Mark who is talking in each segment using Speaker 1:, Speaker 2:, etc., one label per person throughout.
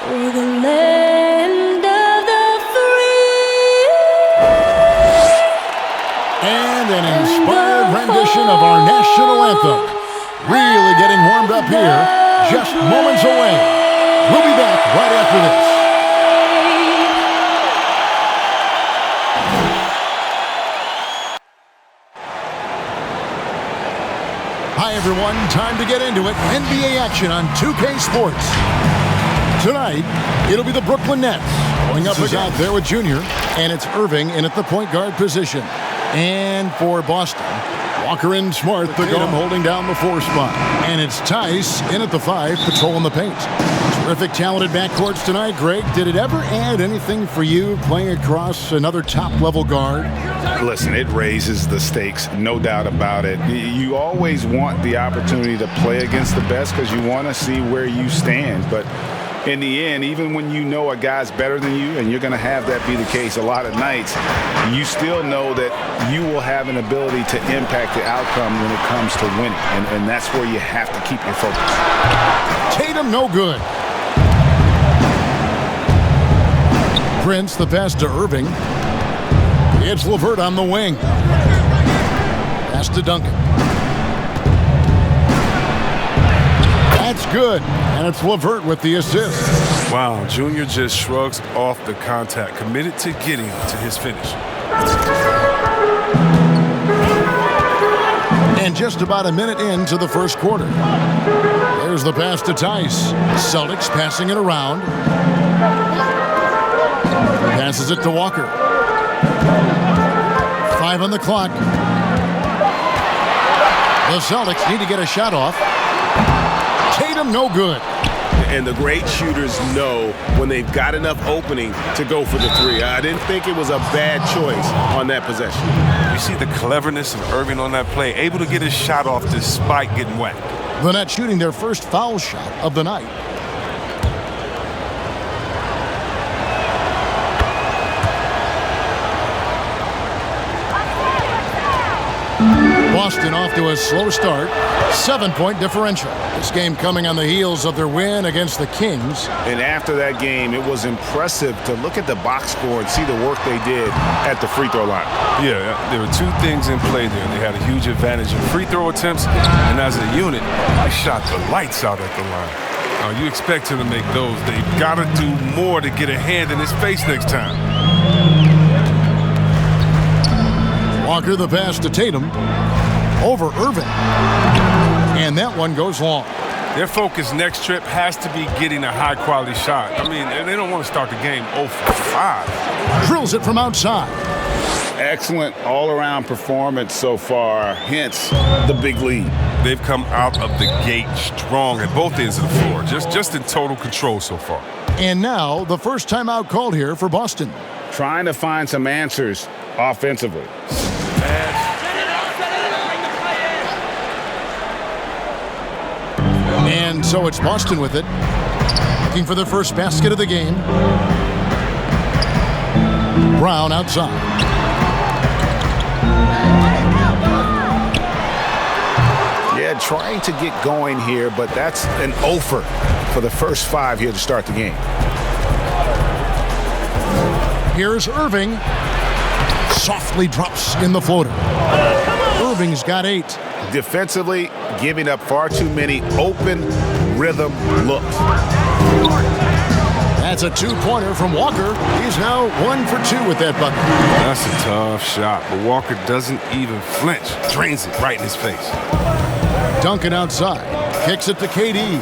Speaker 1: For the land of the free.
Speaker 2: And an inspired rendition of our national anthem. Really getting warmed up here, just moments away. We'll be back right after this. Hi, everyone. Time to get into it. NBA action on 2K Sports. Tonight, it'll be the Brooklyn Nets going up out there with Junior, and it's Irving in at the point guard position. And for Boston, Walker and Smart, the guard holding down the 4 spot. And it's Tice in at the 5, patrolling the paint. Terrific, talented backcourts tonight. Greg, did it ever add anything for you playing across another top-level guard?
Speaker 3: Listen, it raises the stakes, no doubt about it. You always want the opportunity to play against the best because you want to see where you stand. But in the end, even when you know a guy's better than you, and you're going to have that be the case a lot of nights, you still know that you will have an ability to impact the outcome when it comes to winning. And that's where you have to keep your focus.
Speaker 2: Tatum, no good. Prince, the pass to Irving. It's LeVert on the wing. Pass to Duncan. That's good. And it's LeVert with the assist.
Speaker 4: Wow, Junior just shrugs off the contact, committed to getting to his finish.
Speaker 2: And just about a minute into the first quarter. There's the pass to Tice. Celtics passing it around. Passes it to Walker. 5 on the clock. The Celtics need to get a shot off. Tatum, no good.
Speaker 5: And the great shooters know when they've got enough opening to go for the 3. I didn't think it was a bad choice on that possession.
Speaker 4: You see the cleverness of Irving on that play, able to get his shot off despite getting whacked.
Speaker 2: The Nets shooting their first foul shot of the night. Boston off to a slow start. 7-point differential. This game coming on the heels of their win against the Kings.
Speaker 3: And after that game, it was impressive to look at the box score and see the work they did at the free throw line.
Speaker 4: Yeah, there were 2 things in play there. They had a huge advantage in free throw attempts, and as a unit, they shot the lights out at the line. Now, you expect him to make those. They've got to do more to get a hand in his face next time.
Speaker 2: Walker, the pass to Tatum. Over Irving. And that one goes long.
Speaker 4: Their focus next trip has to be getting a high-quality shot. I mean, they don't want to start the game 0 for 5.
Speaker 2: Drills it from outside.
Speaker 3: Excellent all-around performance so far, hence the big lead.
Speaker 4: They've come out of the gate strong at both ends of the floor, just in total control so far.
Speaker 2: And now the first timeout called here for Boston.
Speaker 3: Trying to find some answers offensively.
Speaker 2: And so it's Boston with it. Looking for their first basket of the game. Brown outside.
Speaker 3: Yeah, trying to get going here, but that's an offer for the first 5 here to start the game.
Speaker 2: Here's Irving. Softly drops in the floater. Irving's got 8.
Speaker 3: Defensively, giving up far too many open rhythm looks.
Speaker 2: That's a 2-pointer from Walker. He's now 1 for 2 with that bucket.
Speaker 4: That's a tough shot, but Walker doesn't even flinch. Drains it right in his face.
Speaker 2: Duncan outside. Kicks it to KD.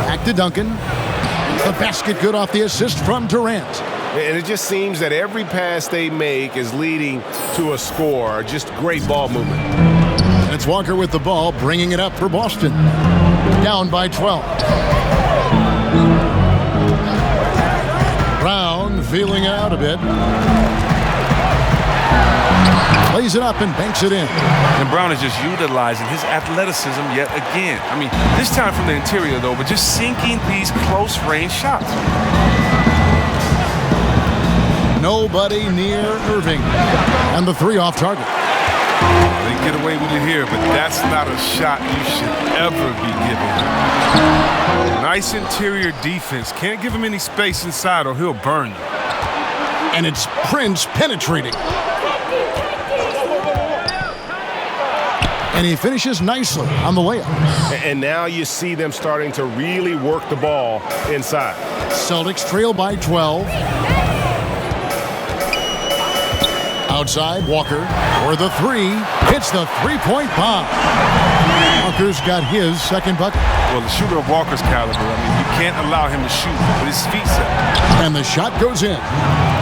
Speaker 2: Back to Duncan. The basket good off the assist from Durant.
Speaker 5: And it just seems that every pass they make is leading to a score. Just great ball movement.
Speaker 2: And it's Walker with the ball, bringing it up for Boston. Down by 12. Brown feeling out a bit. Plays it up and banks it in.
Speaker 4: And Brown is just utilizing his athleticism yet again. I mean, this time from the interior, though, but just sinking these close-range shots.
Speaker 2: Nobody near Irving. And the 3 off target.
Speaker 4: They get away with it here, but that's not a shot you should ever be giving. Nice interior defense. Can't give him any space inside or he'll burn you.
Speaker 2: And it's Prince penetrating. And he finishes nicely on the layup.
Speaker 5: And now you see them starting to really work the ball inside.
Speaker 2: Celtics trail by 12. Outside, Walker for the three. Hits the three-point bomb. Walker's got his second bucket.
Speaker 4: Well, the shooter of Walker's caliber, you can't allow him to shoot with his feet set.
Speaker 2: And the shot goes in.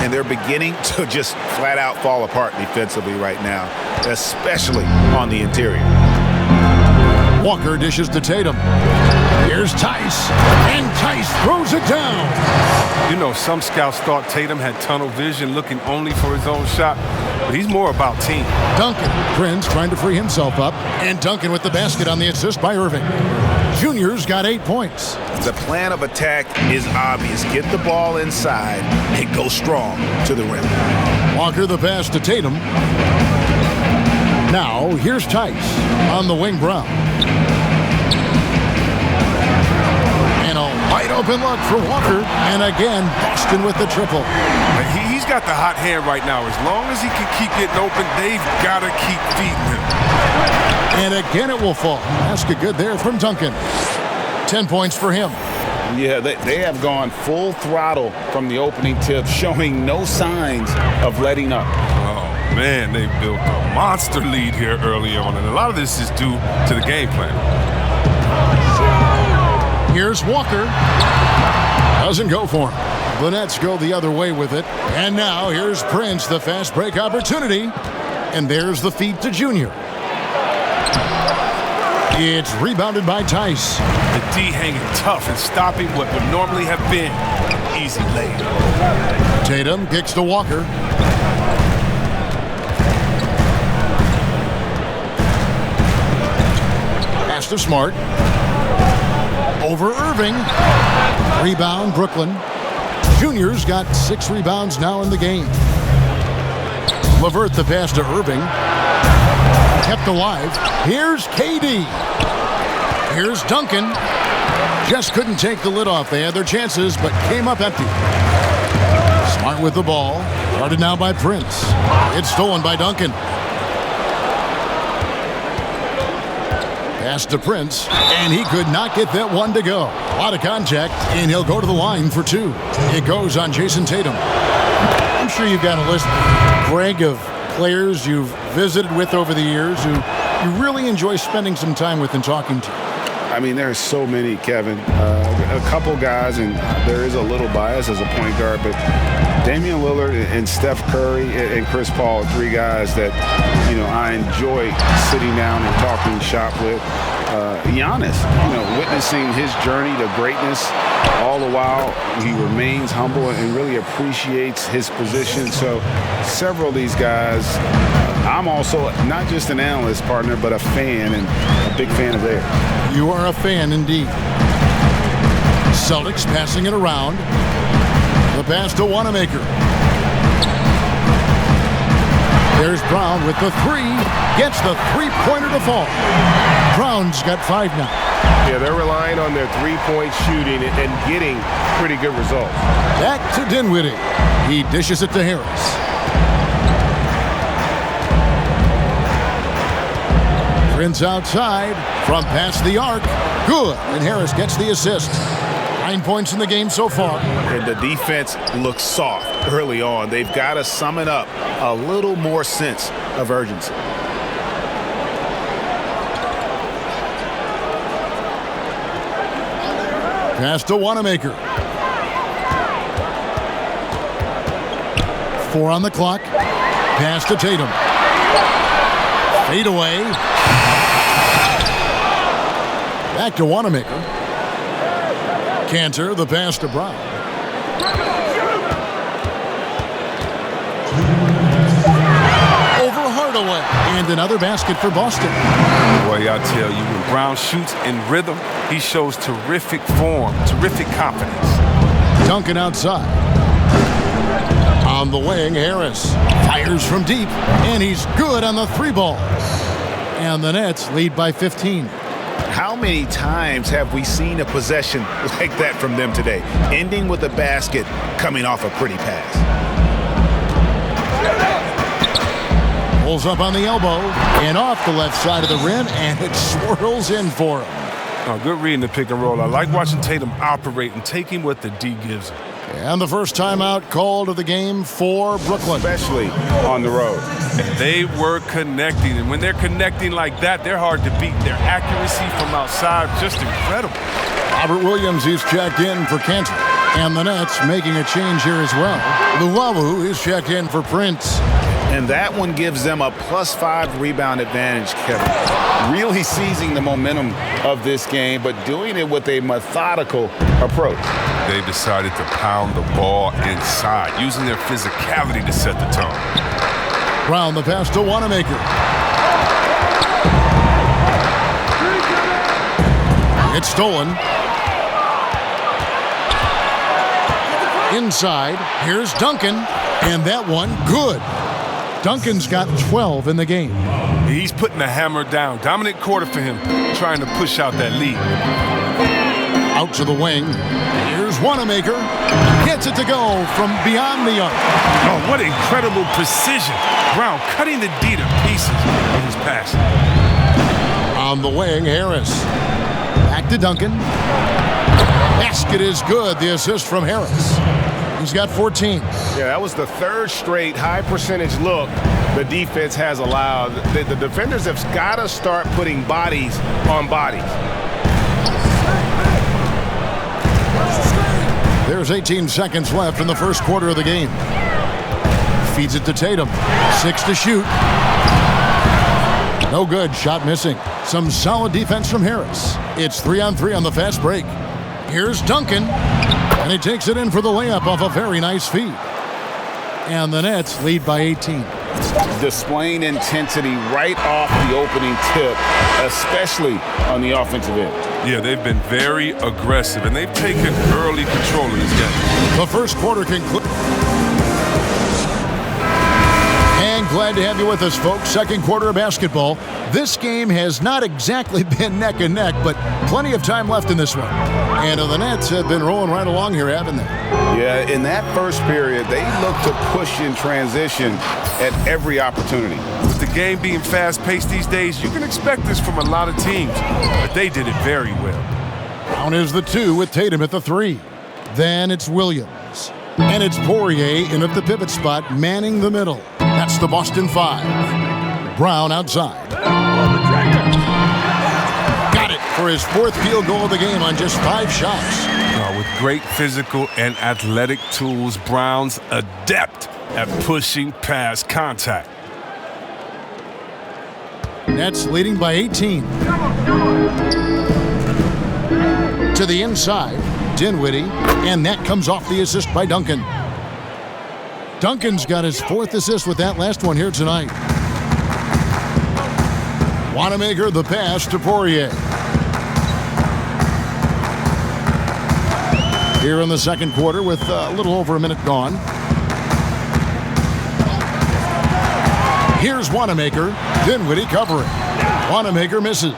Speaker 3: And they're beginning to just flat out fall apart defensively right now, especially on the interior.
Speaker 2: Walker dishes to Tatum. Here's Tice. And Tice throws it down.
Speaker 4: You know, some scouts thought Tatum had tunnel vision looking only for his own shot, but he's more about team.
Speaker 2: Duncan. Prince trying to free himself up. And Duncan with the basket on the assist by Irving. Junior's got 8 points.
Speaker 3: The plan of attack is obvious. Get the ball inside and go strong to the rim.
Speaker 2: Walker the pass to Tatum. Now, here's Tice on the wing. Brown. And a wide open look for Walker. And again, Boston with the triple.
Speaker 4: He's got the hot hand right now. As long as he can keep getting open, they've got to keep feeding him.
Speaker 2: And again it will fall. Basket good there from Duncan. 10 points for him.
Speaker 3: Yeah, they have gone full throttle from the opening tip, showing no signs of letting up.
Speaker 4: Oh, man, they built a monster lead here early on, and a lot of this is due to the game plan.
Speaker 2: Here's Walker. Doesn't go for him. The Nets go the other way with it. And now here's Prince, the fast break opportunity. And there's the feed to Junior. It's rebounded by Tice.
Speaker 4: The D hanging tough and stopping what would normally have been easy layup.
Speaker 2: Tatum kicks to Walker. Pass to Smart. Over Irving. Rebound, Brooklyn. Junior's got 6 rebounds now in the game. LeVert the pass to Irving. Kept alive. Here's KD. Here's Duncan. Just couldn't take the lid off. They had their chances, but came up empty. Smart with the ball. Guarded now by Prince. It's stolen by Duncan. Pass to Prince, and he could not get that one to go. A lot of contact, and he'll go to the line for 2. It goes on Jason Tatum. I'm sure you've got a list, Greg, of players you've visited with over the years who you really enjoy spending some time with and talking to.
Speaker 3: I mean, there are so many, Kevin. A couple guys, and there is a little bias as a point guard, but Damian Lillard and Steph Curry and Chris Paul are 3 guys that, I enjoy sitting down and talking shop with. Giannis, witnessing his journey to greatness, all the while he remains humble and really appreciates his position. So several of these guys, I'm also not just an analyst, partner, but a fan, and a big fan of theirs.
Speaker 2: You are a fan indeed. Celtics passing it around. The pass to Wanamaker. There's Brown with the 3. Gets the three-pointer to fall. Brown's got 5 now.
Speaker 5: Yeah, they're relying on their three-point shooting and getting pretty good results.
Speaker 2: Back to Dinwiddie. He dishes it to Harris. Prince outside from past the arc. Good. And Harris gets the assist. 9 points in the game so far.
Speaker 3: And the defense looks soft early on. They've got to sum it up. A little more sense of urgency.
Speaker 2: Pass to Wanamaker. 4 on the clock. Pass to Tatum. Fade away. Back to Wanamaker. Cantor, the pass to Brown. Over Hardaway. And another basket for Boston.
Speaker 4: Boy, I tell you, when Brown shoots in rhythm, he shows terrific form, terrific confidence.
Speaker 2: Duncan outside. On the wing, Harris fires from deep, and he's good on the 3-ball. And the Nets lead by 15.
Speaker 3: How many times have we seen a possession like that from them today, ending with a basket coming off a pretty pass?
Speaker 2: Pulls up on the elbow and off the left side of the rim, and it swirls in for him.
Speaker 4: Oh, good reading the pick and roll. I like watching Tatum operate and taking what the D gives him.
Speaker 2: And the first timeout called of the game for Brooklyn.
Speaker 3: Especially on the road.
Speaker 4: They were connecting, and when they're connecting like that, they're hard to beat. Their accuracy from outside, just incredible.
Speaker 2: Robert Williams is checked in for Kent. And the Nets making a change here as well. Luwawu is checked in for Prince.
Speaker 3: And that one gives them a +5 rebound advantage, Kevin. Really seizing the momentum of this game, but doing it with a methodical approach.
Speaker 4: They decided to pound the ball inside, using their physicality to set the tone.
Speaker 2: Brown the pass to Wanamaker. It's stolen. Inside, here's Duncan, and that one good. Duncan's got 12 in the game.
Speaker 4: He's putting the hammer down. Dominant quarter for him, trying to push out that lead.
Speaker 2: Out to the wing. Here's Wanamaker. Gets it to go from beyond the arc.
Speaker 4: Oh, what incredible precision. Brown cutting the D to pieces with his pass.
Speaker 2: On the wing, Harris. Back to Duncan. Basket is good. The assist from Harris. He's got 14.
Speaker 5: Yeah, that was the third straight high percentage look the defense has allowed. The defenders have got to start putting bodies on bodies.
Speaker 2: There's 18 seconds left in the first quarter of the game. Feeds it to Tatum. 6 to shoot. No good. Shot missing. Some solid defense from Harris. It's 3-on-3 on the fast break. Here's Duncan. And he takes it in for the layup off a very nice feed. And the Nets lead by 18.
Speaker 3: Displaying intensity right off the opening tip, especially on the offensive end.
Speaker 4: Yeah, they've been very aggressive, and they've taken early control of this game.
Speaker 2: The first quarter concludes. And glad to have you with us, folks. Second quarter of basketball. This game has not exactly been neck and neck, but plenty of time left in this one. And the Nets have been rolling right along here, haven't they?
Speaker 3: Yeah, in that first period, they looked to push in transition at every opportunity.
Speaker 4: With the game being fast-paced these days, you can expect this from a lot of teams, but they did it very well.
Speaker 2: Down is the 2 with Tatum at the 3. Then it's Williams. And it's Poirier in at the pivot spot, manning the middle. That's the Boston 5. Brown outside. Got it for his 4th field goal of the game on just 5 shots.
Speaker 4: With great physical and athletic tools, Brown's adept at pushing past contact.
Speaker 2: Nets leading by 18. To the inside, Dinwiddie, and that comes off the assist by Duncan. Duncan's got his 4th assist with that last one here tonight. Wanamaker the pass to Poirier. Here in the second quarter with a little over a minute gone. Here's Wanamaker. Dinwiddie covering. Wanamaker misses.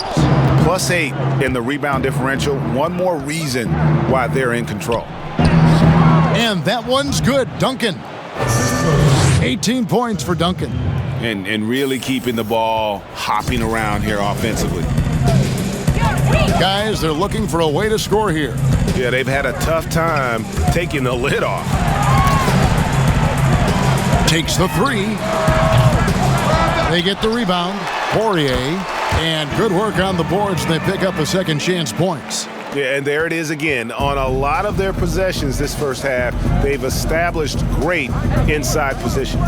Speaker 3: +8 in the rebound differential. One more reason why they're in control.
Speaker 2: And that one's good. Duncan. 18 points for Duncan.
Speaker 3: And really keeping the ball hopping around here offensively.
Speaker 2: Guys, they're looking for a way to score here.
Speaker 5: Yeah, they've had a tough time taking the lid off.
Speaker 2: Takes the 3. They get the rebound. Poirier. And good work on the boards. They pick up a second chance points.
Speaker 5: Yeah, and there it is again. On a lot of their possessions this first half, they've established great inside position.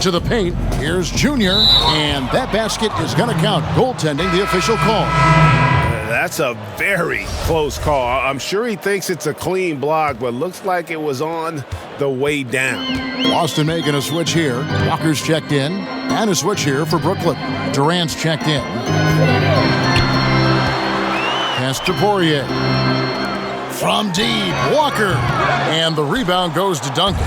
Speaker 2: To the paint, here's Junior, and that basket is going to count. Goaltending, the official call.
Speaker 5: That's a very close call. I'm sure he thinks it's a clean block, but looks like it was on the way down.
Speaker 2: Boston making a switch here. Walker's checked in, and a switch here for Brooklyn. Durant's checked in. Pass to Poirier. From deep, Walker. And the rebound goes to Duncan.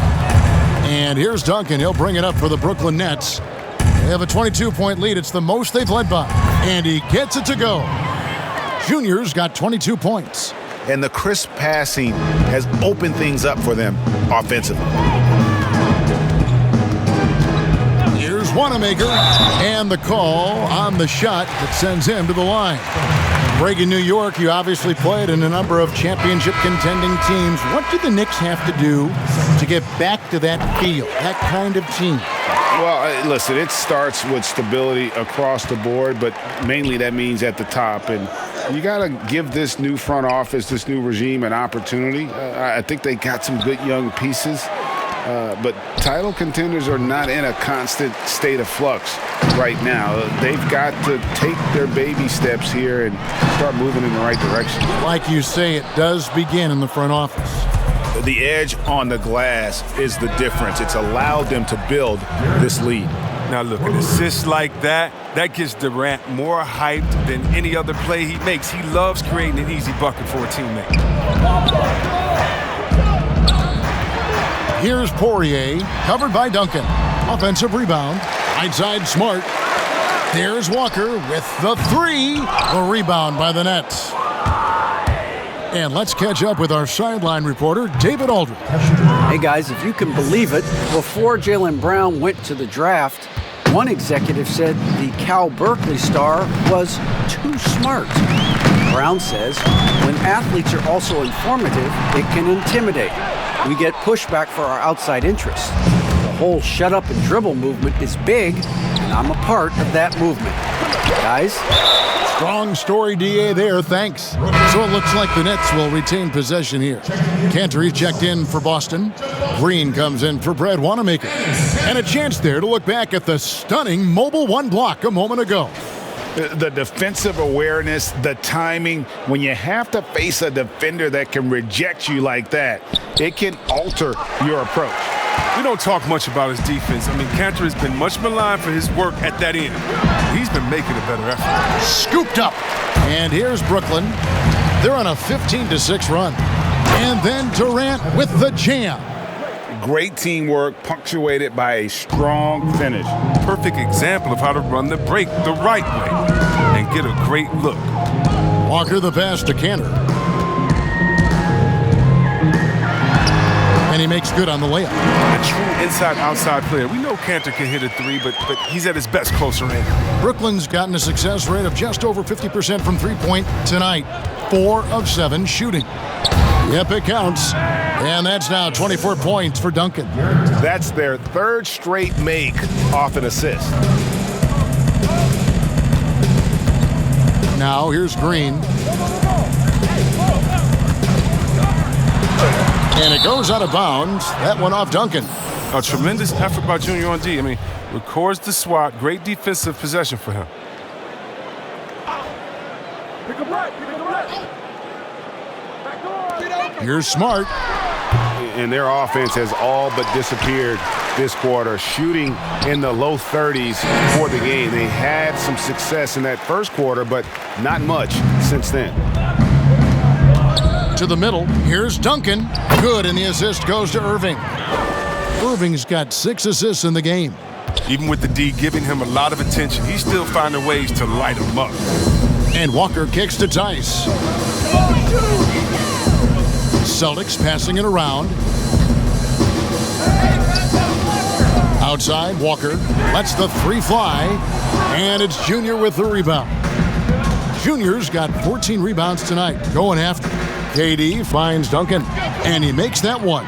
Speaker 2: And here's Duncan. He'll bring it up for the Brooklyn Nets. They have a 22-point lead. It's the most they've led by. And he gets it to go. Junior's got 22 points.
Speaker 3: And the crisp passing has opened things up for them offensively.
Speaker 2: Here's Wanamaker. And the call on the shot that sends him to the line. Breaking New York, you obviously played in a number of championship contending teams. What do the Knicks have to do to get back to that feel, that kind of team?
Speaker 3: Well, listen, it starts with stability across the board, but mainly that means at the top. And you got to give this new front office, this new regime, an opportunity. I think they got some good young pieces, but title contenders are not in a constant state of flux right now. They've got to take their baby steps here and start moving in the right direction.
Speaker 2: Like you say, it does begin in the front office.
Speaker 3: The edge on the glass is the difference. It's allowed them to build this lead.
Speaker 4: Now look, an assist like that gets Durant more hyped than any other play he makes. He loves creating an easy bucket for a teammate.
Speaker 2: Here's Poirier, covered by Duncan. Offensive rebound, right side Smart. There's Walker with the three. The rebound by the Nets. And let's catch up with our sideline reporter, David Aldridge.
Speaker 6: Hey guys, if you can believe it, before Jaylen Brown went to the draft, one executive said the Cal Berkeley star was too smart. Brown says, when athletes are also informative, it can intimidate. We get pushback for our outside interests. The whole shut up and dribble movement is big, and I'm a part of that movement. Guys?
Speaker 2: Strong story, DA, there. Thanks. So it looks like the Nets will retain possession here. Cantor checked in for Boston. Green comes in for Brad Wanamaker. And a chance there to look back at the stunning mobile one block a moment ago.
Speaker 3: The defensive awareness, the timing, when you have to face a defender that can reject you like that, it can alter your approach.
Speaker 4: We don't talk much about his defense. I mean, Cantor has been much maligned for his work at that end. He's been making a better effort.
Speaker 2: Scooped up. And here's Brooklyn. They're on a 15-6 run. And then Durant with the jam.
Speaker 3: Great teamwork punctuated by a strong finish.
Speaker 4: Perfect example of how to run the break the right way and get a great look.
Speaker 2: Walker the pass to Cantor. And he makes good on the layup.
Speaker 4: A true inside-outside player. We know Cantor can hit a three, but he's at his best closer in.
Speaker 2: Brooklyn's gotten a success rate of just over 50% from three-point tonight. 4 of 7 shooting. Yep, it counts. And that's now 24 points for Duncan.
Speaker 5: That's their third straight make off an assist.
Speaker 2: Now here's Green. And it goes out of bounds. That one off Duncan.
Speaker 4: A tremendous effort by Junior on D. I mean, records the swat. Great defensive possession for him.
Speaker 2: Here's Smart.
Speaker 5: And their offense has all but disappeared this quarter, shooting in the low 30s for the game. They had some success in that first quarter, but not much since then.
Speaker 2: To the middle. Here's Duncan. Good, and the assist goes to Irving. Irving's got 6 assists in the game.
Speaker 4: Even with the D giving him a lot of attention, he's still finding ways to light him up.
Speaker 2: And Walker kicks to Tice. Celtics passing it around. Outside, Walker lets the three fly. And it's Junior with the rebound. Junior's got 14 rebounds tonight, going after. KD finds Duncan, and he makes that one.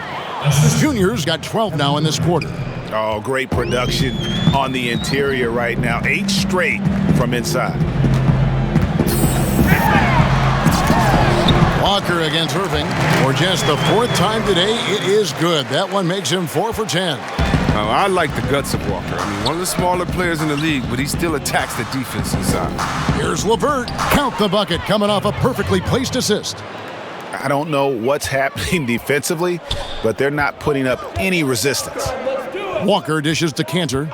Speaker 2: Junior's got 12 now in this quarter.
Speaker 3: Oh, great production on the interior right now. 8 straight from inside.
Speaker 2: Walker against Irving. For just the 4th time today, it is good. That one makes him 4 for 10.
Speaker 4: I like the guts of Walker. I mean, one of the smaller players in the league, but he still attacks the defense inside.
Speaker 2: Here's LeVert. Count the bucket, coming off a perfectly placed assist.
Speaker 3: I don't know what's happening defensively, but they're not putting up any resistance.
Speaker 2: Walker dishes to Cantor.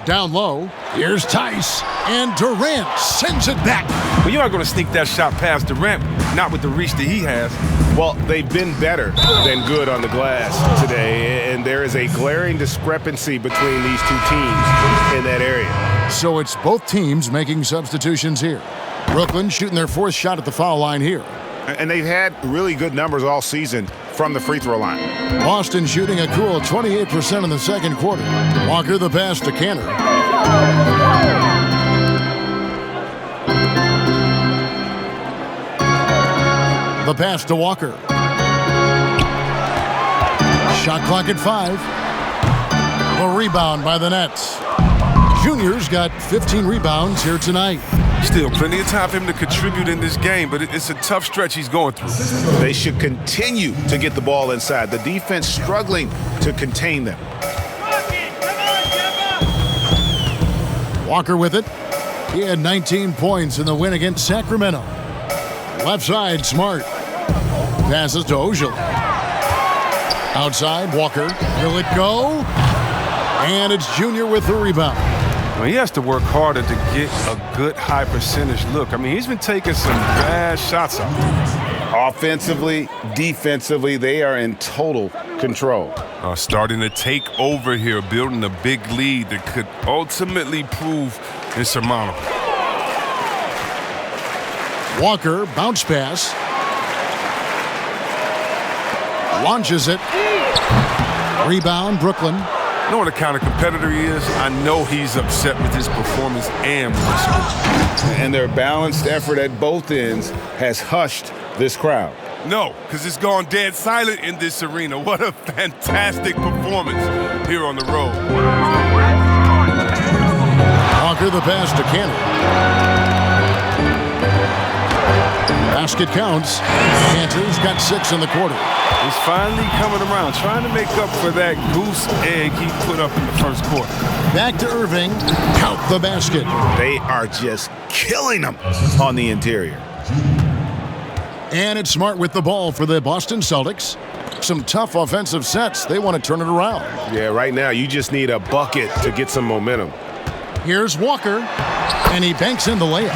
Speaker 2: Down low, here's Tice, and Durant sends it back.
Speaker 4: Well, you aren't going to sneak that shot past Durant, not with the reach that he has.
Speaker 5: Well, they've been better than good on the glass today, and there is a glaring discrepancy between these two teams in that area.
Speaker 2: So it's both teams making substitutions here. Brooklyn shooting their fourth shot at the foul line here.
Speaker 5: And they've had really good numbers all season from the free throw line.
Speaker 2: Boston shooting a cool 28% in the second quarter. Walker the pass to Canner. The pass to Walker. Shot clock at 5. A rebound by the Nets. Junior's got 15 rebounds here tonight.
Speaker 4: Still plenty of time for him to contribute in this game, but it's a tough stretch he's going through.
Speaker 5: They should continue to get the ball inside. The defense struggling to contain them.
Speaker 2: Walker with it. He had 19 points in the win against Sacramento. Left side, Smart. Passes to Ojale. Outside, Walker. Will it go? And it's Junior with the rebound.
Speaker 4: Well, he has to work harder to get a good high percentage look. I mean, he's been taking some bad shots out there.
Speaker 5: Offensively, defensively, they are in total control.
Speaker 4: Starting to take over here, building a big lead that could ultimately prove insurmountable.
Speaker 2: Walker, bounce pass. Launches it. Rebound, Brooklyn.
Speaker 4: Knowing the kind of competitor he is, I know he's upset with his performance and with his score.
Speaker 5: And their balanced effort at both ends has hushed this crowd.
Speaker 4: No, because it's gone dead silent in this arena. What a fantastic performance here on the road.
Speaker 2: Walker the pass to Canner. Basket counts. Cantor's got 6 in the quarter.
Speaker 4: He's finally coming around, trying to make up for that goose egg he put up in the first quarter.
Speaker 2: Back to Irving. Count the basket.
Speaker 5: They are just killing them on the interior.
Speaker 2: And it's Smart with the ball for the Boston Celtics. Some tough offensive sets. They want to turn it around.
Speaker 5: Yeah, right now you just need a bucket to get some momentum.
Speaker 2: Here's Walker, and he banks in the layup.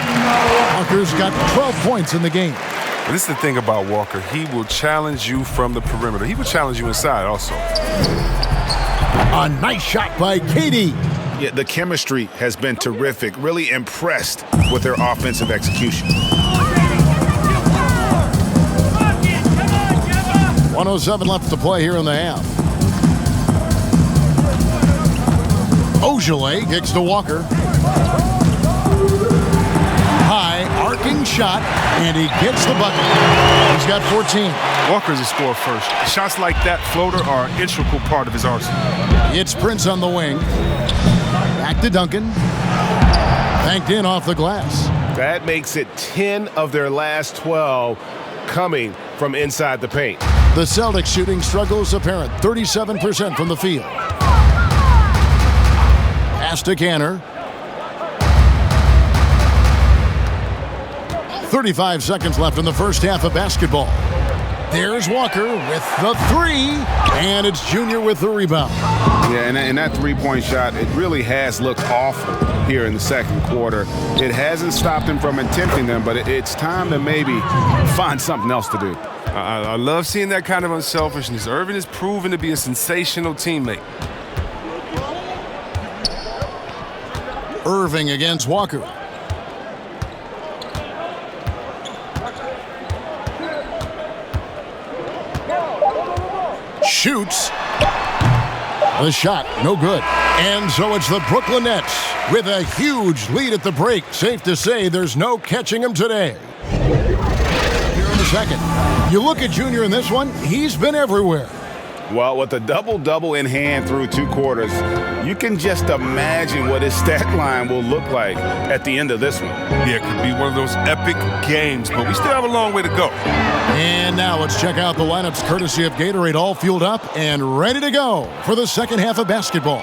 Speaker 2: Walker's got 12 points in the game.
Speaker 4: But this is the thing about Walker. He will challenge you from the perimeter. He will challenge you inside also.
Speaker 2: A nice shot by Katie.
Speaker 5: Yeah, the chemistry has been terrific. Really impressed with their offensive execution.
Speaker 2: 1:07 left to play here in the half. Ojale kicks to Walker. High, arcing shot, and he gets the bucket. He's got 14.
Speaker 4: Walker's a scorer first. Shots like that floater are an integral part of his arsenal.
Speaker 2: It's Prince on the wing. Back to Duncan. Banked in off the glass.
Speaker 5: That makes it 10 of their last 12 coming from inside the paint.
Speaker 2: The Celtics shooting struggles apparent. 37% from the field. Pass to Canner. 35 seconds left in the first half of basketball. There's Walker with the 3, and it's Junior with the rebound.
Speaker 5: Yeah, and that three-point shot, it really has looked awful here in the second quarter. It hasn't stopped him from attempting them, but it's time to maybe find something else to do.
Speaker 4: I love seeing that kind of unselfishness. Irving has proven to be a sensational teammate.
Speaker 2: Irving against Walker. Shoots. The shot, no good. And so it's the Brooklyn Nets with a huge lead at the break. Safe to say there's no catching them today. Here in the second. You look at Junior in this one, he's been everywhere.
Speaker 5: Well, with a double-double in hand through 2 quarters, you can just imagine what his stat line will look like at the end of this one.
Speaker 4: Yeah, it could be one of those epic games, but we still have a long way to go.
Speaker 2: And now let's check out the lineups courtesy of Gatorade, all fueled up and ready to go for the second half of basketball.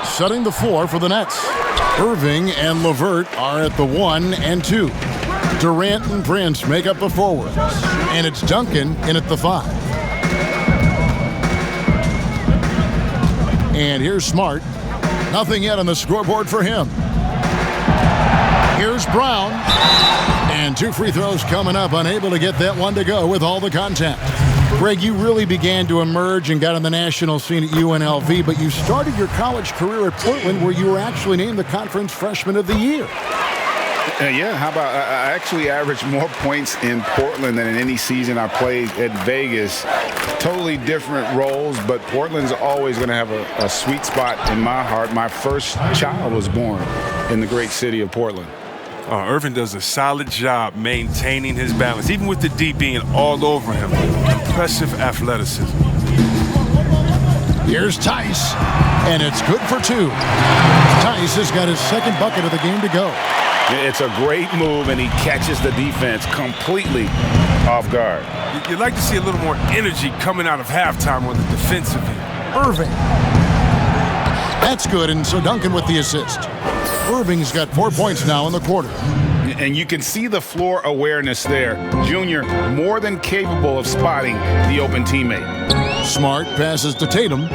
Speaker 2: Setting the floor for the Nets. Irving and LeVert are at the 1 and 2. Durant and Prince make up the forwards. And it's Duncan in at the 5. And here's Smart. Nothing yet on the scoreboard for him. Here's Brown. And 2 free throws coming up, unable to get that one to go with all the contact. Greg, you really began to emerge and got on the national scene at UNLV, but you started your college career at Portland, where you were actually named the Conference Freshman of the Year.
Speaker 3: Yeah, how about I actually averaged more points in Portland than in any season I played at Vegas. Totally different roles, but Portland's always going to have a sweet spot in my heart. My first child was born in the great city of Portland.
Speaker 4: Irving does a solid job maintaining his balance, even with the D being all over him. Impressive athleticism.
Speaker 2: Here's Tice, and it's good for 2. Tice has got his second bucket of the game to go.
Speaker 3: It's a great move, and he catches the defense completely off guard.
Speaker 4: You'd like to see a little more energy coming out of halftime on the defensive end.
Speaker 2: Irving. That's good, and so Duncan with the assist. Irving's got 4 points now in the quarter.
Speaker 3: And you can see the floor awareness there. Junior more than capable of spotting the open teammate.
Speaker 2: Smart passes to Tatum.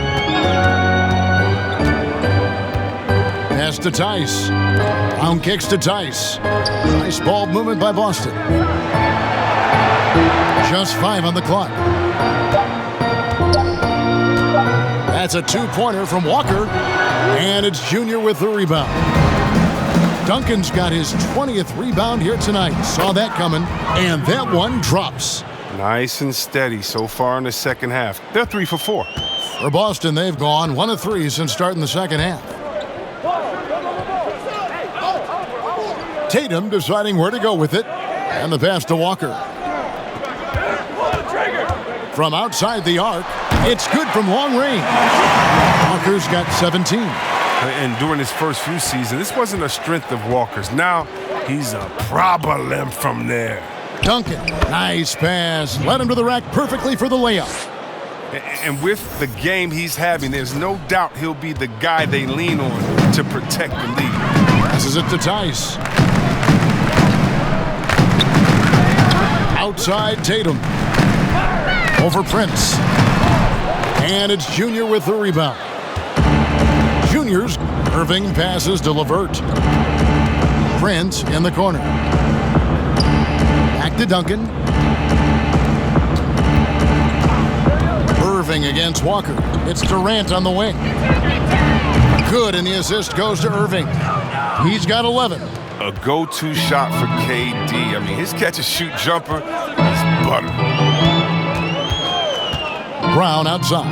Speaker 2: Pass to Tice. Brown kicks to Tice. Nice ball movement by Boston. Just 5 on the clock. That's a 2-pointer from Walker. And it's Junior with the rebound. Duncan's got his 20th rebound here tonight. Saw that coming, and that one drops.
Speaker 4: Nice and steady so far in the second half. They're 3 for 4.
Speaker 2: For Boston, they've gone 1 of 3 since starting the second half. Tatum deciding where to go with it, and the pass to Walker. From outside the arc, it's good from long range. Walker's got 17.
Speaker 4: And during his first few seasons, this wasn't a strength of Walker's. Now he's a problem from there.
Speaker 2: Duncan, nice pass. Led him to the rack perfectly for the layup.
Speaker 4: And with the game he's having, there's no doubt he'll be the guy they lean on to protect the lead.
Speaker 2: Passes it to Tice. Outside Tatum. Over Prince. And it's Junior with the rebound. Juniors. Irving passes to LeVert. Prince in the corner. Back to Duncan. Irving against Walker. It's Durant on the wing. Good, and the assist goes to Irving. He's got 11.
Speaker 4: A go-to shot for KD. I mean, his catch-and-shoot jumper is butter.
Speaker 2: Brown outside.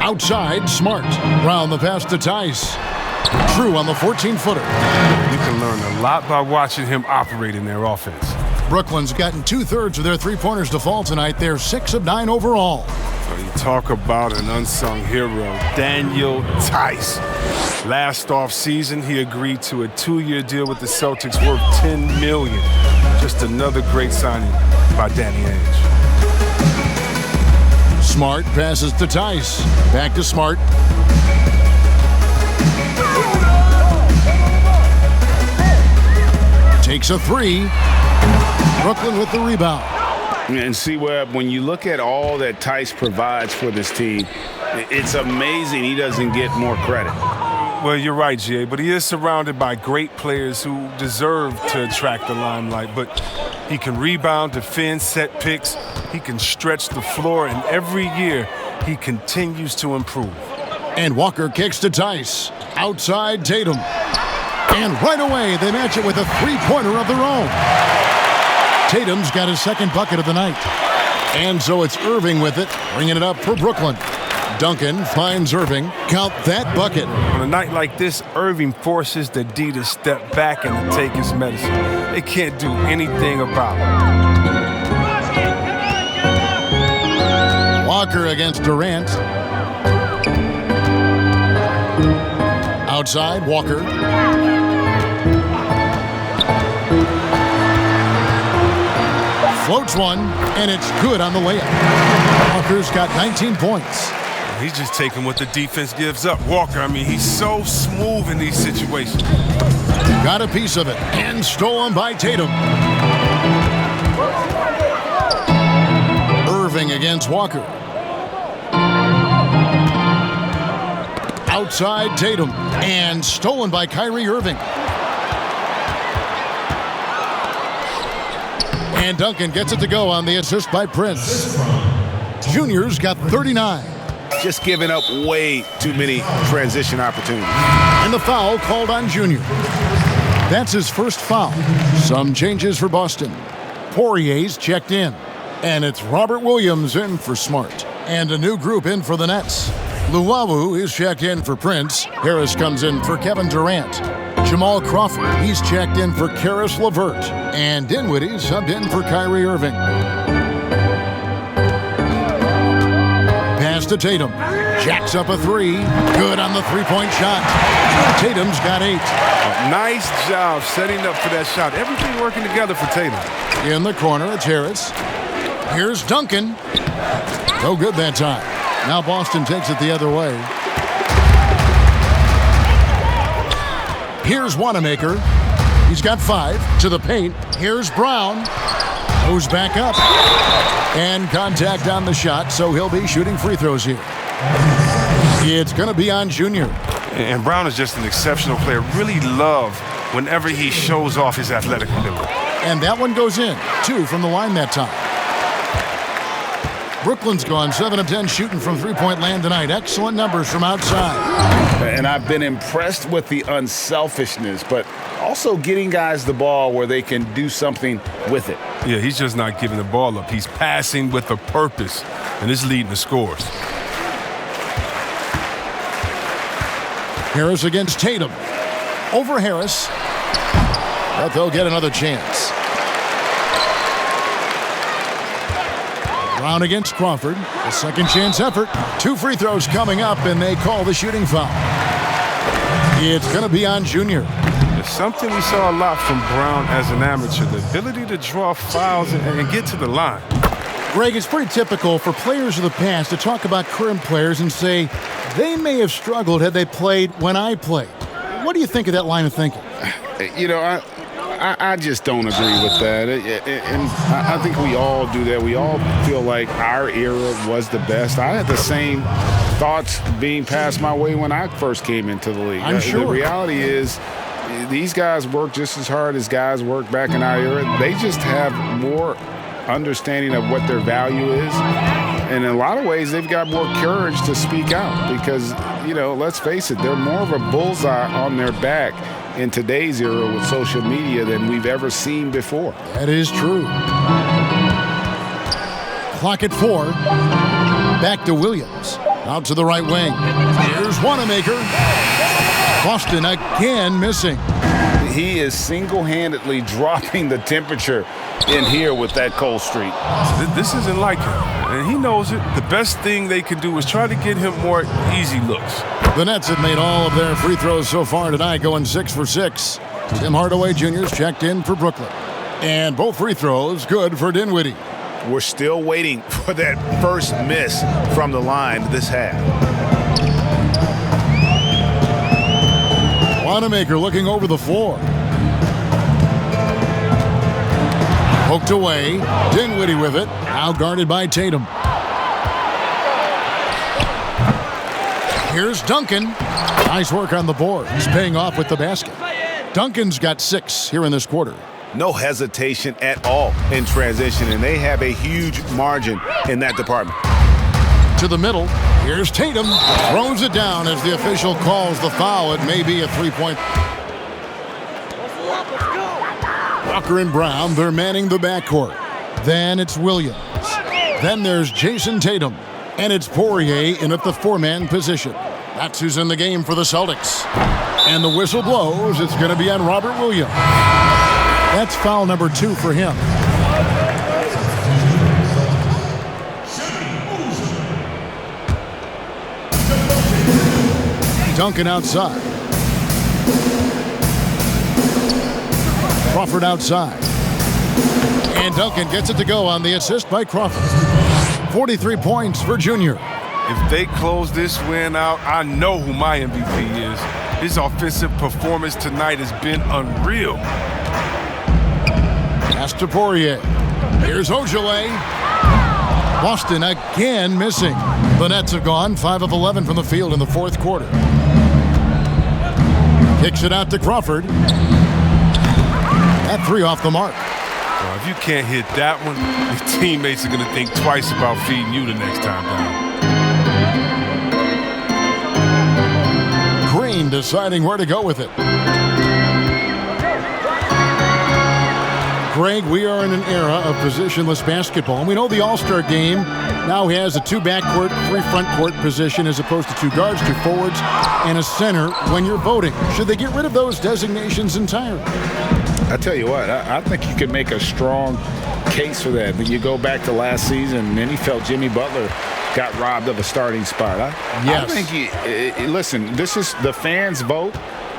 Speaker 2: Outside, Smart. Brown the pass to Tice. True on the 14-footer.
Speaker 4: You can learn a lot by watching him operate in their offense.
Speaker 2: Brooklyn's gotten 2/3 of their three-pointers to fall tonight. They're 6 of 9 overall.
Speaker 4: You talk about an unsung hero, Daniel Tice. Last offseason, he agreed to a 2-year deal with the Celtics worth $10 million. Just another great signing by Danny Ainge.
Speaker 2: Smart passes to Tice. Back to Smart. Takes a 3. Brooklyn with the rebound.
Speaker 3: And see, Webb, when you look at all that Tice provides for this team, it's amazing he doesn't get more credit.
Speaker 4: Well, you're right, Jay, but he is surrounded by great players who deserve to attract the limelight. But he can rebound, defend, set picks. He can stretch the floor, and every year he continues to improve.
Speaker 2: And Walker kicks to Tice. Outside Tatum. And right away, they match it with a three-pointer of their own. Tatum's got his second bucket of the night. And so it's Irving with it, bringing it up for Brooklyn. Duncan finds Irving. Count that bucket.
Speaker 4: On a night like this, Irving forces the D to step back and to take his medicine. They can't do anything about it.
Speaker 2: Walker against Durant. Outside, Walker. Floats one, and it's good on the layup. Walker's got 19 points.
Speaker 4: He's just taking what the defense gives up. Walker, I mean, he's so smooth in these situations.
Speaker 2: Got a piece of it, and stolen by Tatum. Irving against Walker. Outside Tatum. And stolen by Kyrie Irving. And Duncan gets it to go on the assist by Prince. Junior's got 39.
Speaker 5: Just giving up way too many transition opportunities.
Speaker 2: And the foul called on Junior. That's his first foul. Some changes for Boston. Poirier's checked in. And it's Robert Williams in for Smart. And a new group in for the Nets. Luwawu is checked in for Prince. Harris comes in for Kevin Durant. Jamal Crawford, he's checked in for Karis LeVert. And Dinwiddie subbed in for Kyrie Irving. Pass to Tatum. Jacks up a three. Good on the three-point shot. Tatum's got 8.
Speaker 4: Nice job setting up for that shot. Everything working together for Tatum.
Speaker 2: In the corner, it's Harris. Here's Duncan. No good that time. Now Boston takes it the other way. Here's Wanamaker. He's got 5 to the paint. Here's Brown. Goes back up. And contact on the shot, so he'll be shooting free throws here. It's going to be on Junior.
Speaker 4: And Brown is just an exceptional player. Really love whenever he shows off his athletic ability.
Speaker 2: And that one goes in. 2 from the line that time. Brooklyn's gone 7 of 10 shooting from three-point land tonight. Excellent numbers from outside.
Speaker 3: And I've been impressed with the unselfishness, but also getting guys the ball where they can do something with it.
Speaker 4: Yeah, he's just not giving the ball up. He's passing with a purpose, and it's leading to scores.
Speaker 2: Harris against Tatum. Over Harris. But they'll get another chance. Brown against Crawford. A second chance effort. 2 free throws coming up, and they call the shooting foul. It's going to be on Junior.
Speaker 4: It's something we saw a lot from Brown as an amateur, the ability to draw fouls and get to the line.
Speaker 2: Greg, it's pretty typical for players of the past to talk about current players and say they may have struggled had they played when I played. What do you think of that line of thinking?
Speaker 3: You know, I just don't agree with that. And I think we all do that. We all feel like our era was the best. I had the same thoughts being passed my way when I first came into the league.
Speaker 2: I'm sure.
Speaker 3: The reality is these guys work just as hard as guys worked back in our era. They just have more understanding of what their value is. And in a lot of ways, they've got more courage to speak out because, you know, let's face it, they're more of a bullseye on their back in today's era with social media than we've ever seen before.
Speaker 2: That is true. Clock at 4. Back to Williams. Out to the right wing. Here's Wanamaker. Boston again missing.
Speaker 3: He is single-handedly dropping the temperature in here with that cold streak.
Speaker 4: This isn't like him, and he knows it. The best thing they can do is try to get him more easy looks.
Speaker 2: The Nets have made all of their free throws so far tonight, going 6 for 6. Tim Hardaway Jr.'s checked in for Brooklyn. And both free throws good for Dinwiddie.
Speaker 5: We're still waiting for that first miss from the line this half.
Speaker 2: Wanamaker looking over the floor. Poked away. Dinwiddie with it. Now guarded by Tatum. Here's Duncan. Nice work on the board. He's paying off with the basket. Duncan's got 6 here in this quarter.
Speaker 5: No hesitation at all in transition, and they have a huge margin in that department.
Speaker 2: To the middle. Here's Tatum. Throws it down as the official calls the foul. It may be a three-point. Walker and Brown, they're manning the backcourt. Then it's Williams. Then there's Jason Tatum. And it's Poirier in at the 4-man position. That's who's in the game for the Celtics. And the whistle blows. It's going to be on Robert Williams. That's foul number 2 for him. Duncan outside. Crawford outside. And Duncan gets it to go on the assist by Crawford. 43 points for Junior.
Speaker 4: If they close this win out, I know who my MVP is. His offensive performance tonight has been unreal.
Speaker 2: Pass to Poirier. Here's Ojale. Boston again missing. The Nets have gone 5 of 11 from the field in the fourth quarter. Kicks it out to Crawford. That three off the mark.
Speaker 4: Well, if you can't hit that one, your teammates are going to think twice about feeding you the next time down.
Speaker 2: Green deciding where to go with it. Greg, we are in an era of positionless basketball, and we know the All-Star game now has a 2 backcourt, 3 front court position as opposed to 2 guards, 2 forwards, and a center when you're voting. Should they get rid of those designations entirely?
Speaker 3: I tell you what, I think you could make a strong case for that. But you go back to last season, and then he felt Jimmy Butler got robbed of a starting spot.
Speaker 2: Yes.
Speaker 3: I think, listen, this is the fans' vote.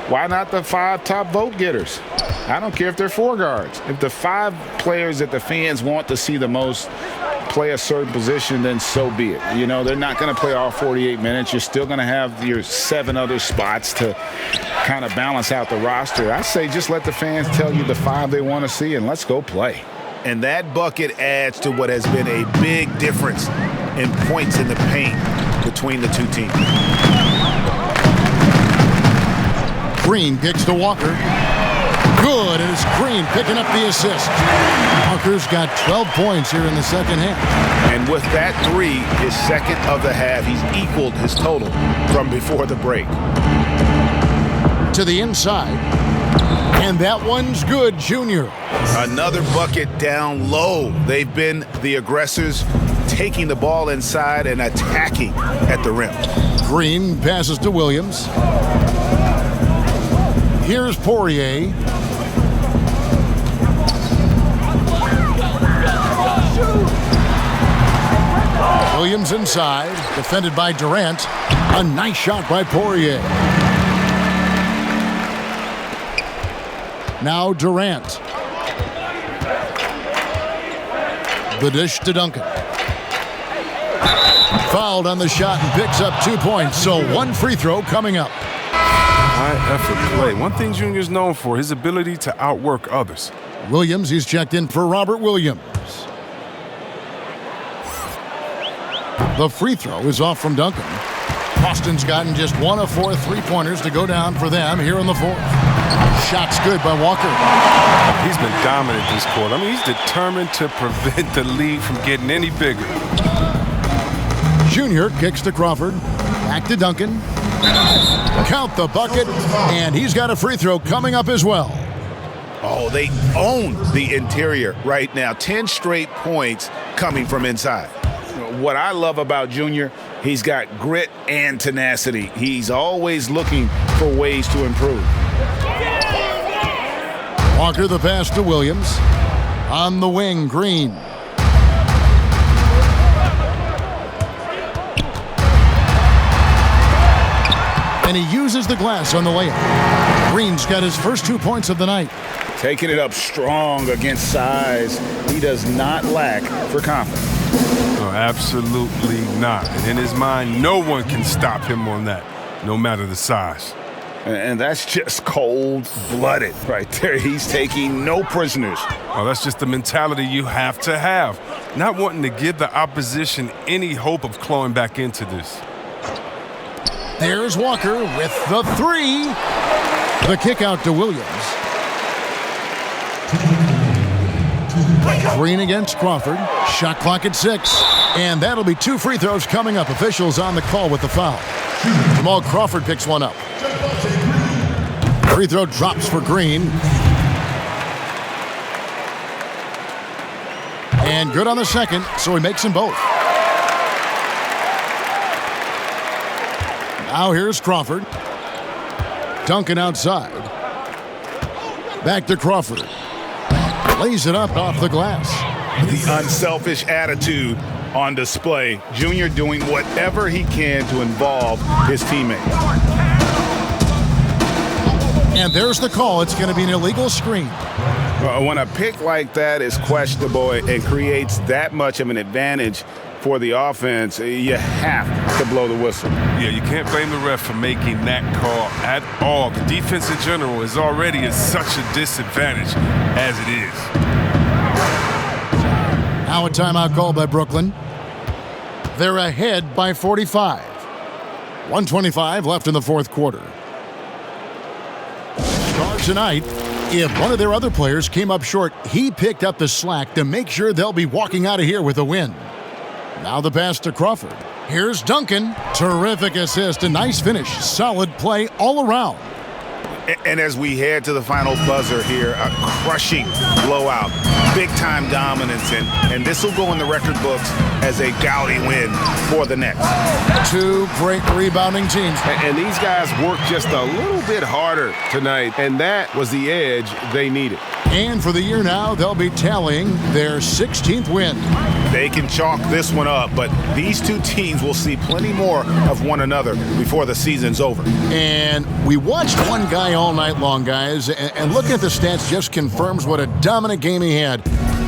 Speaker 3: Why not the 5 top vote getters? I don't care if they're 4 guards. If the 5 players that the fans want to see the most play a certain position, then so be it. You know, they're not going to play all 48 minutes. You're still going to have your 7 other spots to kind of balance out the roster. I say just let the fans tell you the 5 they want to see, and let's go play.
Speaker 5: And that bucket adds to what has been a big difference in points in the paint between the 2 teams.
Speaker 2: Green kicks to Walker. Good, and it's Green picking up the assist. Walker's got 12 points here in the second half.
Speaker 5: And with that 3, his second of the half, he's equaled his total from before the break.
Speaker 2: To the inside. And that one's good, Junior.
Speaker 5: Another bucket down low. They've been the aggressors, taking the ball inside and attacking at the rim.
Speaker 2: Green passes to Williams. Here's Poirier. Williams inside, defended by Durant. A nice shot by Poirier. Now Durant. The dish to Duncan. Fouled on the shot and picks up 2 points. So 1 free throw coming up.
Speaker 4: High effort play. One thing Junior's known for, his ability to outwork others.
Speaker 2: Williams, he's checked in for Robert Williams. The free throw is off from Duncan. Boston's gotten just 1 of 4 3-pointers to go down for them here in the 4th. Shot's good by Walker.
Speaker 4: He's been dominant this quarter. I mean, he's determined to prevent the lead from getting any bigger.
Speaker 2: Junior kicks to Crawford. Back to Duncan. Count the bucket, and he's got a free throw coming up as well.
Speaker 5: Oh, they own the interior right now. 10 straight points coming from inside.
Speaker 3: What I love about Junior, he's got grit and tenacity. He's always looking for ways to improve.
Speaker 2: Walker the pass to Williams. On the wing, Green. And he uses the glass on the layup. Green's got his first 2 points of the night.
Speaker 3: Taking it up strong against size. He does not lack for confidence.
Speaker 4: No, absolutely not. And in his mind, no one can stop him on that, no matter the size.
Speaker 3: And that's just cold-blooded right there. He's taking no prisoners.
Speaker 4: Well, that's just the mentality you have to have. Not wanting to give the opposition any hope of clawing back into this.
Speaker 2: There's Walker with the 3. The kick out to Williams. Green against Crawford. Shot clock at 6. And that'll be 2 free throws coming up. Officials on the call with the foul. Jamal Crawford picks one up. Free throw drops for Green. And good on the second, so he makes them both. Now here's Crawford. Duncan outside. Back to Crawford. Lays it up off the glass.
Speaker 3: The unselfish attitude on display. Junior doing whatever he can to involve his teammates.
Speaker 2: And there's the call. It's going to be an illegal screen.
Speaker 3: When a pick like that is questionable and creates that much of an advantage for the offense, you have to blow the whistle.
Speaker 4: Yeah, you can't blame the ref for making that call at all. The defense in general is already at such a disadvantage as it is.
Speaker 2: Now a timeout call by Brooklyn. They're ahead by 45. 1:25 left in the 4th quarter. tonight, if one of their other players came up short, he picked up the slack to make sure they'll be walking out of here with a win. Now the pass to Crawford. Here's Duncan. Terrific assist, a nice finish. Solid play all around.
Speaker 3: And as we head to the final buzzer here, a crushing blowout, big-time dominance, and this will go in the record books as a gaudy win for the Nets.
Speaker 2: Two great rebounding teams.
Speaker 5: And these guys worked just a little bit harder tonight, and that was the edge they needed.
Speaker 2: And for the year now, they'll be tallying their 16th win.
Speaker 3: They can chalk this one up, but these two teams will see plenty more of one another before the season's over.
Speaker 2: And we watched one guy all night long, guys, and looking at the stats just confirms what a dominant game he had.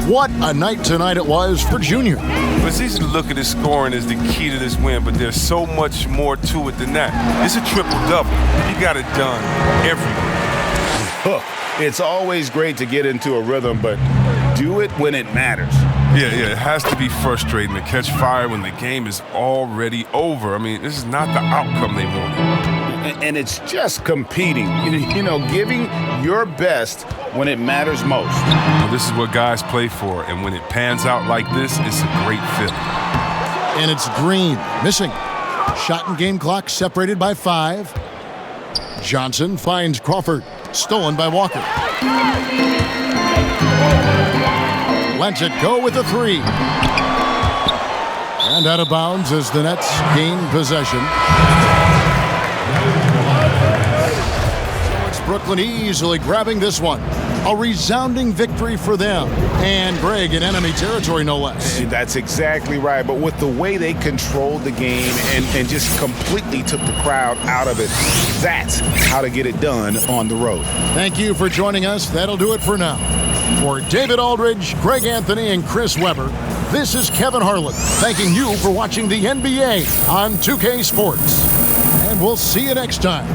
Speaker 2: What a night tonight it was for Junior.
Speaker 4: It's easy to look at his scoring as the key to this win, but there's so much more to it than that. It's a triple-double. He got it done everywhere.
Speaker 3: It's always great to get into a rhythm, but do it when it matters.
Speaker 4: Yeah, it has to be frustrating to catch fire when the game is already over. I mean, this is not the outcome they wanted.
Speaker 3: And it's just competing, giving your best when it matters most.
Speaker 4: Well, this is what guys play for, and when it pans out like this, it's a great feeling.
Speaker 2: And it's Green missing. Shot and game clock separated by 5. Johnson finds Crawford. Stolen by Walker. Lets it go with a 3. And out of bounds as the Nets gain possession. So it's Brooklyn easily grabbing this one. A resounding victory for them. And Greg in enemy territory, no less.
Speaker 3: That's exactly right. But with the way they controlled the game and just completely took the crowd out of it, that's how to get it done on the road.
Speaker 2: Thank you for joining us. That'll do it for now. For David Aldridge, Greg Anthony, and Chris Webber, this is Kevin Harlan thanking you for watching the NBA on 2K Sports. And we'll see you next time.